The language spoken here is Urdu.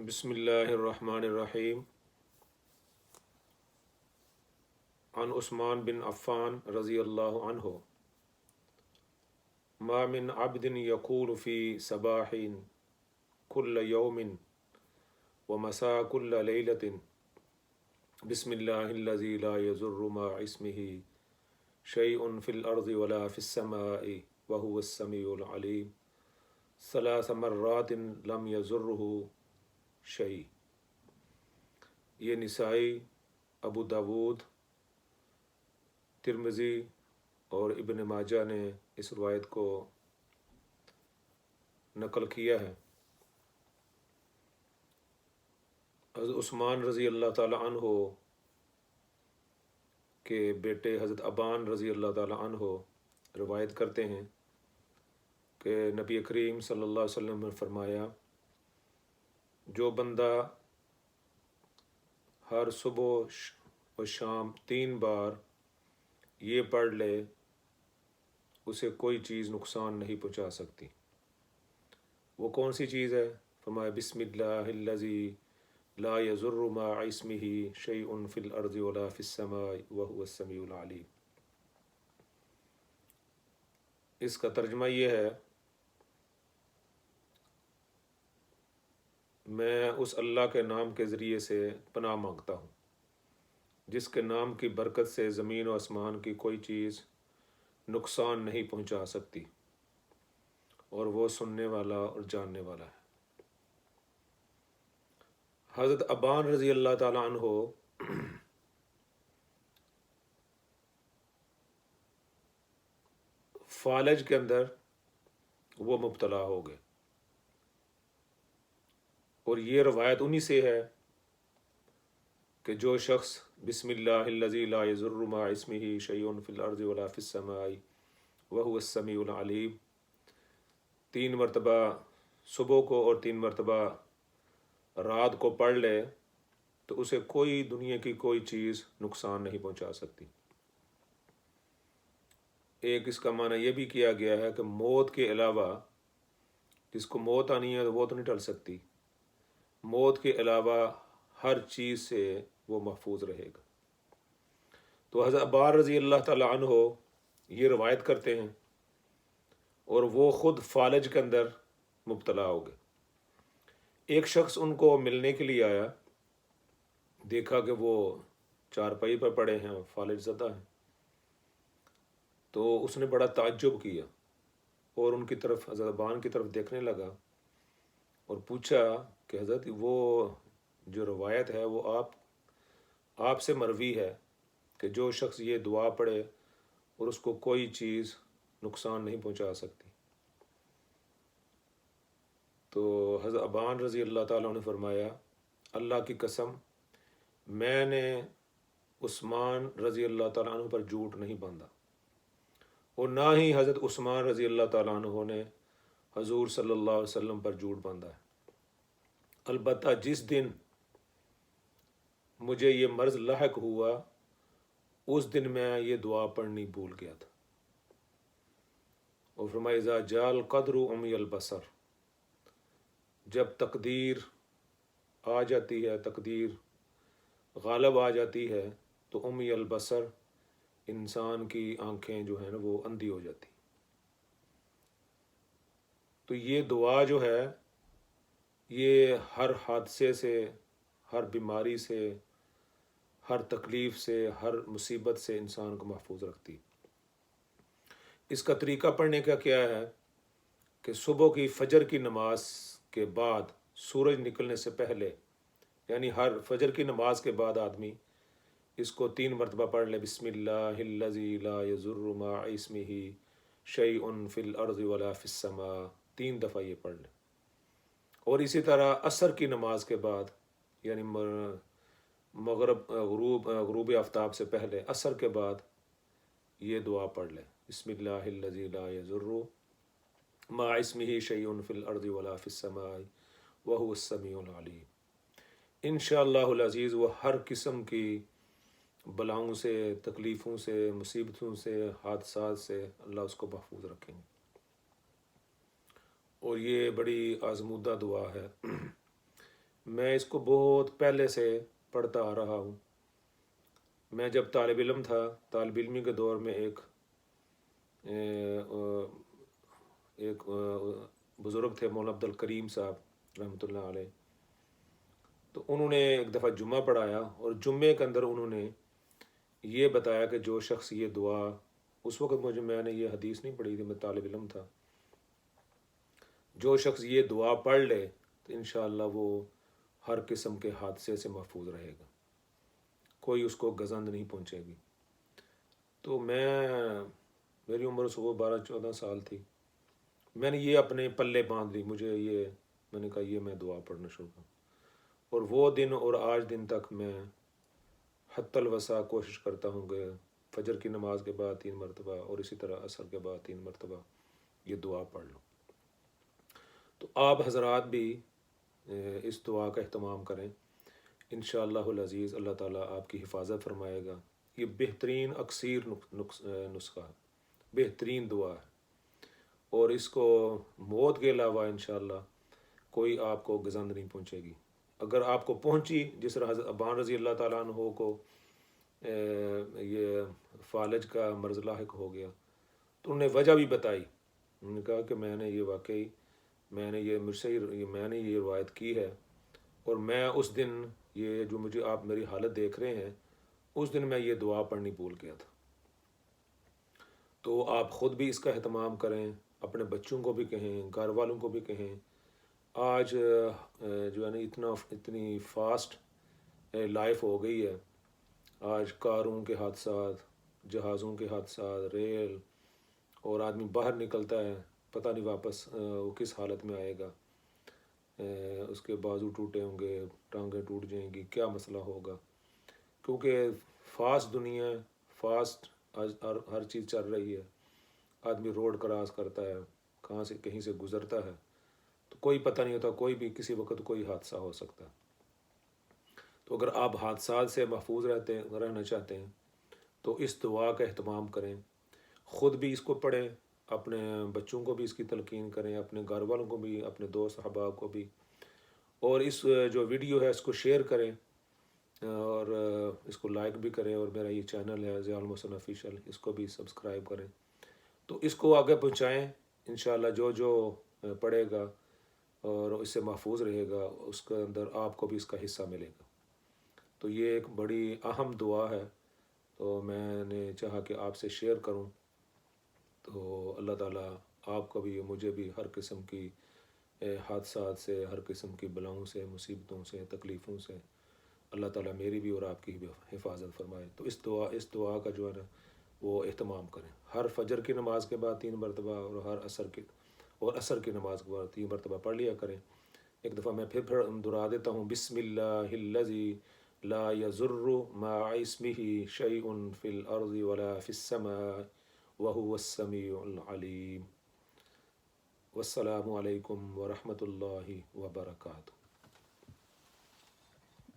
بسم اللہ الرحمن الرحیم۔ عن عثمان بن عفان رضی اللہ عنہ ما من عبد یقول فی صباح کل یوم ومساء کل لیلۃ بسم اللہ الذی لا یضر مع اسمہ شیء فی الارض ولا فی السماء وهو السمیع العلیم 3 مرات لم یضرہ شیء۔ یہ نسائی، ابو داود، ترمذی اور ابن ماجہ نے اس روایت کو نقل کیا ہے۔ حضرت عثمان رضی اللہ تعالی عنہ کے بیٹے حضرت ابان رضی اللہ تعالی عنہ روایت کرتے ہیں کہ نبی کریم صلی اللہ علیہ وسلم نے فرمایا، جو بندہ ہر صبح و شام 3 بار یہ پڑھ لے اسے کوئی چیز نقصان نہیں پہنچا سکتی۔ وہ کون سی چیز ہے؟ فرمایا بسم اللہ الذی لا یضر مع اسمہ شیء فی الارض ولا فی السماء وهو السمیع العلیم۔ اس کا ترجمہ یہ ہے، میں اس اللہ کے نام کے ذریعے سے پناہ مانگتا ہوں جس کے نام کی برکت سے زمین و آسمان کی کوئی چیز نقصان نہیں پہنچا سکتی، اور وہ سننے والا اور جاننے والا ہے۔ حضرت ابان رضی اللہ تعالی عنہ فالج کے اندر وہ مبتلا ہو گئے، اور یہ روایت انہی سے ہے کہ جو شخص بسم اللہ الذی لا یضر مع اسمہ شیء فی الارض ولا فی السماء وهو السمیع العلیم 3 مرتبہ صبح کو اور 3 مرتبہ رات کو پڑھ لے تو اسے کوئی دنیا کی کوئی چیز نقصان نہیں پہنچا سکتی۔ ایک اس کا معنی یہ بھی کیا گیا ہے کہ موت کے علاوہ، جس کو موت آنی ہے وہ تو نہیں ٹل سکتی، موت کے علاوہ ہر چیز سے وہ محفوظ رہے گا۔ تو حضرت ابان رضی اللہ تعالی عنہ یہ روایت کرتے ہیں، اور وہ خود فالج کے اندر مبتلا ہو گئے۔ ایک شخص ان کو ملنے کے لیے آیا، دیکھا کہ وہ چارپائی پر پڑے ہیں، فالج زدہ ہیں، تو اس نے بڑا تعجب کیا اور ان کی طرف، حضرت ابان کی طرف دیکھنے لگا اور پوچھا کہ حضرت وہ جو روایت ہے وہ آپ سے مروی ہے کہ جو شخص یہ دعا پڑھے اور اس کو کوئی چیز نقصان نہیں پہنچا سکتی۔ تو حضرت ابان رضی اللہ تعالیٰ نے فرمایا، اللہ کی قسم میں نے عثمان رضی اللہ تعالیٰ عنہ پر جھوٹ نہیں باندھا، اور نہ ہی حضرت عثمان رضی اللہ تعالیٰ عنہ نے حضور صلی اللہ علیہ وسلم پر جھوٹ باندھا ہے۔ البتہ جس دن مجھے یہ مرض لاحق ہوا اس دن میں یہ دعا پڑھنی بھول گیا تھا۔ اور فرمایا اذا جاء القدر عمی البصر، جب تقدیر آ جاتی ہے، تقدیر غالب آ جاتی ہے تو عمی البصر، انسان کی آنکھیں جو ہیں نا وہ اندھی ہو جاتی۔ تو یہ دعا جو ہے یہ ہر حادثے سے، ہر بیماری سے، ہر تکلیف سے، ہر مصیبت سے انسان کو محفوظ رکھتی۔ اس کا طریقہ پڑھنے کا کیا ہے کہ صبح کی فجر کی نماز کے بعد، سورج نکلنے سے پہلے، یعنی ہر فجر کی نماز کے بعد آدمی اس کو 3 مرتبہ پڑھ لے، بسم اللہ الذی لا یضر مع اسمہ شیء فی الارض ولا فی السماء 3 دفعہ یہ پڑھ لے۔ اور اسی طرح عصر کی نماز کے بعد، یعنی غروب آفتاب سے پہلے، عصر کے بعد یہ دعا پڑھ لے، بسم اللہ الذی لا یضر مع اسمہ شیء فی الارض ولا فی السماء وهو السمیع العلیم۔ انشاءاللہ العزیز وہ ہر قسم کی بلاؤں سے، تکلیفوں سے، مصیبتوں سے، حادثات سے اللہ اس کو محفوظ رکھیں گے۔ اور یہ بڑی آزمودہ دعا ہے، میں اس کو بہت پہلے سے پڑھتا آ رہا ہوں. میں جب طالب علم تھا، طالب علمی کے دور میں ایک بزرگ تھے مولانا عبد الکریم صاحب رحمۃ اللہ علیہ. تو انہوں نے ایک دفعہ جمعہ پڑھایا، اور جمعے کے اندر انہوں نے یہ بتایا کہ جو شخص یہ دعا، اس وقت میں نے یہ حدیث نہیں پڑھی تھی، میں طالب علم تھا، جو شخص یہ دعا پڑھ لے تو انشاءاللہ وہ ہر قسم کے حادثے سے محفوظ رہے گا، کوئی اس کو گزند نہیں پہنچے گی. تو میری عمر صبح 12-14 سال تھی. میں نے یہ اپنے پلے باندھ لی، میں نے کہا یہ میں دعا پڑھنا شروع کروں. اور وہ دن اور آج دن تک میں حتی الوسع کوشش کرتا ہوں کہ فجر کی نماز کے بعد 3 مرتبہ اور اسی طرح عصر کے بعد 3 مرتبہ یہ دعا پڑھ لوں. تو آپ حضرات بھی اس دعا کا اہتمام کریں، انشاءاللہ العزیز اللہ تعالیٰ آپ کی حفاظت فرمائے گا. یہ بہترین اکثیر نسخہ ہے، بہترین دعا ہے، اور اس کو موت کے علاوہ انشاءاللہ کوئی آپ کو گزند نہیں پہنچے گی. اگر آپ کو پہنچی، جس طرح حضرت ابان رضی اللہ تعالیٰ عنہ کو یہ فالج کا مرض لاحق ہو گیا، تو انہوں نے وجہ بھی بتائی. انہوں نے کہا کہ میں نے یہ روایت کی ہے، اور میں اس دن یہ جو آپ میری حالت دیکھ رہے ہیں، اس دن میں یہ دعا پڑھنی بھول گیا تھا. تو آپ خود بھی اس کا اہتمام کریں، اپنے بچوں کو بھی کہیں، گھر والوں کو بھی کہیں. آج جو ہے نا اتنی فاسٹ لائف ہو گئی ہے. آج کاروں کے حادثات، جہازوں کے حادثات، ریل، اور آدمی باہر نکلتا ہے، پتہ نہیں واپس وہ کس حالت میں آئے گا. اس کے بازو ٹوٹے ہوں گے، ٹانگیں ٹوٹ جائیں گی، کیا مسئلہ ہوگا. کیونکہ فاسٹ دنیا ہے، فاسٹ ہر چیز چل رہی ہے. آدمی روڈ کراس کرتا ہے، کہاں سے کہیں سے گزرتا ہے، تو کوئی پتہ نہیں ہوتا، کوئی بھی کسی وقت کوئی حادثہ ہو سکتا ہے. تو اگر آپ حادثات سے محفوظ رہنا چاہتے ہیں تو اس دعا کا اہتمام کریں. خود بھی اس کو پڑھیں، اپنے بچوں کو بھی اس کی تلقین کریں، اپنے گھر والوں کو بھی، اپنے دوست احباب کو بھی. اور اس جو ویڈیو ہے اس کو شیئر کریں، اور اس کو لائک بھی کریں. اور میرا یہ چینل ہے ضیاء المحسن آفیشیل، اس کو بھی سبسکرائب کریں. تو اس کو آگے پہنچائیں. انشاءاللہ جو پڑھے گا اور اس سے محفوظ رہے گا، اس کے اندر آپ کو بھی اس کا حصہ ملے گا. تو یہ ایک بڑی اہم دعا ہے، تو میں نے چاہا کہ آپ سے شیئر کروں. تو اللہ تعالیٰ آپ کو بھی، مجھے بھی ہر قسم کی حادثات سے، ہر قسم کی بلاؤں سے، مصیبتوں سے، تکلیفوں سے اللہ تعالیٰ میری بھی اور آپ کی بھی حفاظت فرمائے. تو اس دعا کا جو ہے نا وہ اہتمام کریں. ہر فجر کی نماز کے بعد 3 مرتبہ، اور ہر عصر کی نماز کے بعد 3 مرتبہ پڑھ لیا کریں. ایک دفعہ میں پھر دہرا دیتا ہوں: بسم اللہ الذی لا یضر مع اسمہ شیء فی الارض ولا فی السماء وهو السمیع العلیم. والسلام علیکم ورحمۃ اللہ وبرکاتہ.